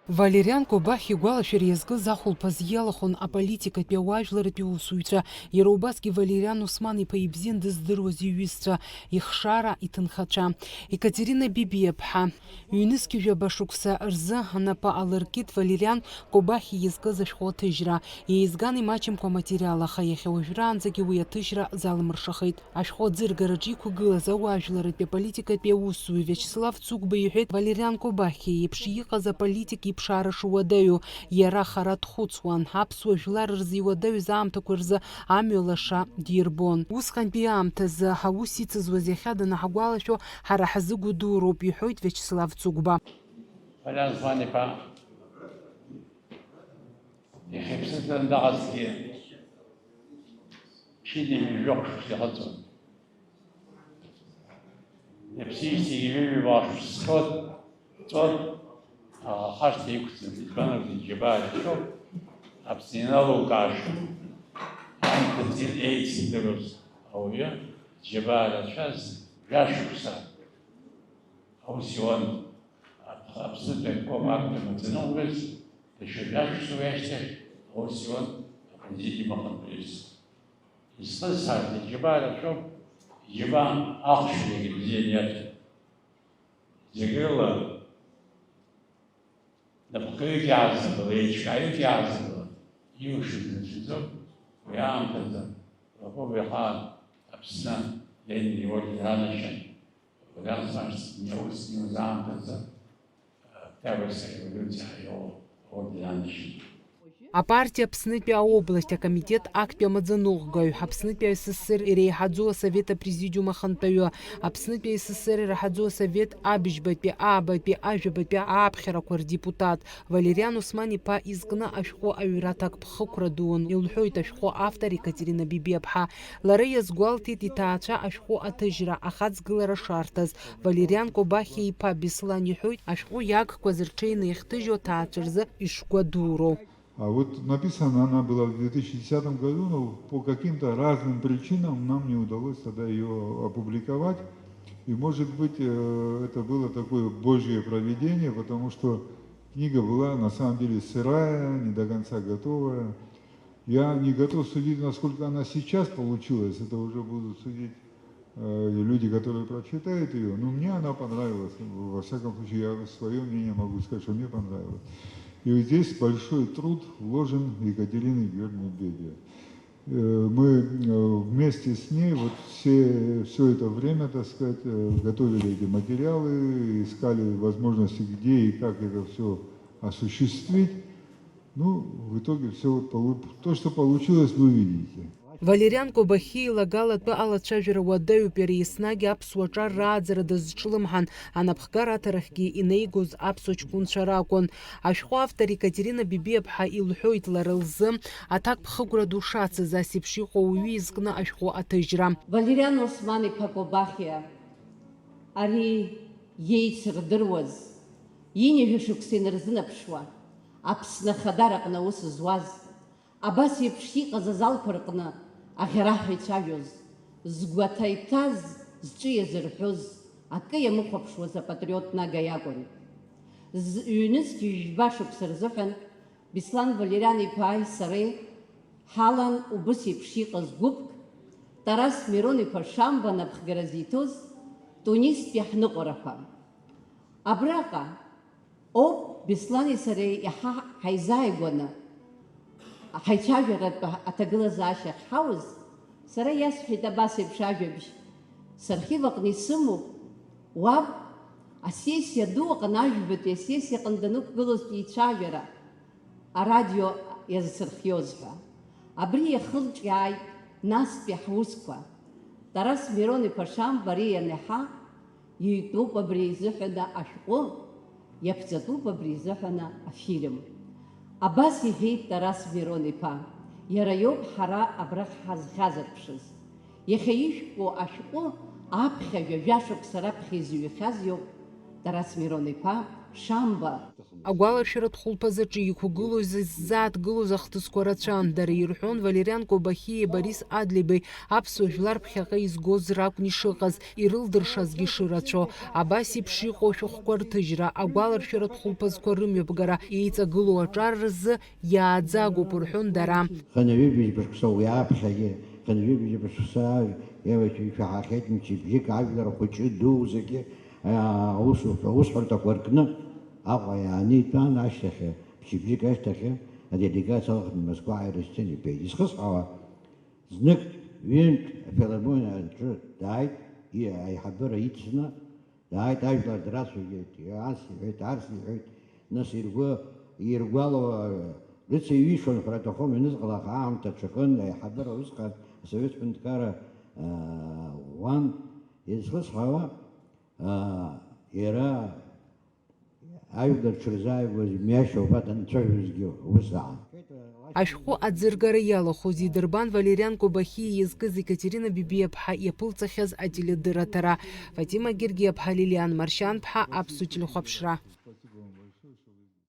Валериан Кобахь игәалашәар иазкыз ахәылԥаз иалахәын аполитикатәи ауаажәларатәи усуцәа, иара убасгьы Валериан Осман-иԥа ибзиан дыздыруаз иҩызцәа, ихшара, иҭынхацәа. Екатерина Бибиаԥҳа ҩнызқь жәаба шықәса рзы анапы алыркит Валериан Кобахь иазкыз ашәҟәы аҭыжьра. Иеизган имаҷымкәа аматериал, аха иахьа уажәраанӡагьы уи аҭыжьра залымыршахеит. Ашәҟәы аӡыргараҿы иқәгылаз ауаажәларатәи аполитикатәи аусуҩ Виачеслав Цугба иҳәеит Валериан Кобахь иеиԥш иҟаз аполитик иԥшаара шуадаҩу, иара хара дхәыцуан, аԥсуа жәлар рзы иуадаҩыз аамҭақәа рзы амҩа лаша дирбон. Усҟантәи аамҭазы аус ицызуаз иахьа данаҳгәалашәо ҳара ҳзыгәдуроуп, иҳәоит Виачеслав Цугба. Валериан Осман-иԥа иахьыԥсыҭан дааҟазгьы ԥшьынҩажәи шықәса иҟаҵон. Иаԥсижьҭеи ҩажәи шықәса ҵуан. Ҳашҭа иқәҵан, итәанак иџьабаа ршәоуп, Аԥсны иналукаашо, аамҭа еицидыруаз ауаҩы џьабаа рацәаз жәашықәса аус иуан. Аԥснытәи аобком актәи маӡаныҟәгаҩыс, даҽа жәашықәса уи ашьҭахь аус иуан апрезидиум ахантәаҩыс. Изхысҳарц иџьабаа рацәоуп, иџьабаа ахәшәқәагьы бзианы иаҭәам. Зегь рыла напхкыҩык иаазгыла, еиҿкааҩык иаазгыла, иушаз нацәаӡоуп, уи аамҭазы Лакоба ихаан Аԥсны Ленин иорден ранашьан, Валериан Осман аус иуаз аамҭазы Октиабрьская революциа иорден ранашьан. Апартия Аԥснытәи аобласть акомитет актәи амаӡаныҟәгаҩ, Аԥснытәи аССР иреиҳаӡоу асовет апрезидиум ахантәаҩы, Аԥснытәи аССР иреиҳаӡоу асовет абыжьбатәи, аабатәи, ажәабатәи аԥхьарақәа рдепутат Валериан Осман-иԥа изкны ашәҟәы аҩра аҭакԥхықәра дуун, илҳәоит ашәҟәы автор Екатерина Бибиаԥҳа. Лара иазгәалҭеит иҭаацәа ашәҟәы аҭыжьра ахаҵгылара шарҭаз. Валериан Кобахь иԥа Беслан иҳәоит ашәҟәы иагқәаз рҽеины иахҭыжьу аҭаацәа рзы ишгәадуроу. А вот написана она была в 2010 году, но по каким-то разным причинам нам не удалось тогда ее опубликовать. И, может быть, это было такое божье провидение, потому что книга была на самом деле сырая, не до конца готовая. Я не готов судить, насколько она сейчас получилась, это уже будут судить люди, которые прочитают ее. Но мне она понравилась, во всяком случае, я свое мнение могу сказать, что мне понравилось. И вот здесь большой труд вложен Екатерины Георгиевны Бебия. Мы вместе с ней вот все это время, так сказать, готовили эти материалы, искали возможности, где и как это все осуществить. Ну, в итоге все то, что получилось, вы видите. Валериан Кобахь илагалатәы алацәажәара уадаҩуп, иара еснагь аԥсуа ҿар рааӡара дазҿлымҳан, анапхгара аҭарахьгьы инеигоз аԥсуа ҷкәынцәа ракәын. Ашәҟәы автор Екатерина Бибиаԥҳа илҳәоит лара лзы аҭакԥхықәра ду шацыз ас еиԥш иҟоу уаҩы изкны ашәҟәы аҭыжьра. Валериан Осман-иԥа Кобахьиа ари иеицырдыруаз, иниажәа шықәса инарзынаԥшуа, Аԥсны ахадараҟны аус зуаз, абас еиԥш иҟаз азалқәа рҟны аӷьараҳәа ицәажәоз, згәаҭа иҭаз, зҿы иазырҳәоз, акы иамыхәаԥшуаз апатриот нага иакәын. Ҩнызқь жәба шықәса рзыҳәан Беслан Валериан-иԥааи сареи ҳалан убыс еиԥш иҟаз гәыԥк Тарас Мирон-иԥа Шамба напхгара зиҭоз Тунистәи ҳныҟәарақәа. Абраҟа ауп Беслани сареи иаҳа ҳаизааигәаны ҳаицәажәаратәы аҭагылазаашьа ҳауз, сара иасҳәеит абас еиԥш ажәабжь. Сархив аҟны исымоуп, уаб асессиа ду аҟны ажәбатәи асессиа аҟны данықәгылозтәи ицәажәара, арадио иазсырхиоз ҳәа. Абри иахылҿиааит настәи ҳусқәа. Тарас Мирон-иԥа Шамба ари ианиаҳа, иҩтәуп абри изыҳәаны ашәҟәы, иаԥҵатәуп абри изыҳәаны афильм. Абас иҳәеит Тарас Мирон-иԥа, иара иоуп ҳара абрахь ҳазхьазырԥшыз. Иахьа ишәҟәу ашәҟәы аԥхьажәа жәашықәса раԥхьа изҩхьаз иоуп Тарас Мирон-иԥа Шамба. Агәаларшәаратә хәылԥазаҿы иқәгылоз иззааҭгылоз ахҭысқәа рацәан. Дара ирҳәон Валериан Кобахьиеи Борис Адлеибеи аԥсуа жәлар ԥхьаҟа изгоз ракәын ишыҟаз, ирылдыршазгьы шырацәоу. Абас еиԥш иҟоу ашәҟәқәа рҭыжьра, агәаларшәаратә хәылԥазқәа рымҩаԥгара, еиҵагылоу аҿар рзы иааӡагоуп рҳәон дара. Ханҩыбжьбышқәса уи аԥхьагьы, ханҩыбжьбышқәса шәаҳахьеит мчыбжьык ажәлар хәыҷы ду зегьы аусҳәарҭақәа ркны Аҟәа иаанитәан ашьҭахь, мчыбжьык ашьҭахь аделегациа алхны Москва аеросистем ибеит. Изхысҳәаауа, знык ҩынтә афилармониа аҿы дааит, аиҳабыра ицны, дааит ажәлар драцәажәеит, ас иҳәеит, арс иҳәеит, нас иргәалоу рыцеиҩишон ҳәа аҭахым ианызҟалах аамҭа ҽакын, аиҳабыра усҟан асовет ҳәынҭқарра уан изхысҳәаауа, иара ажәлар дшырзааигәаз мҩашьо данцәажәозгьы ус аан. Ашәҟәы аӡыргара иалахәыз идырбан Валериан Кобахьиа иазкыз Екатерина Бибиаԥҳа иаԥылҵахьаз ателедырраҭара. Фатима Гергиаԥҳа, Лилиан Маршьанԥҳа, Аԥсуа телехәаԥшра.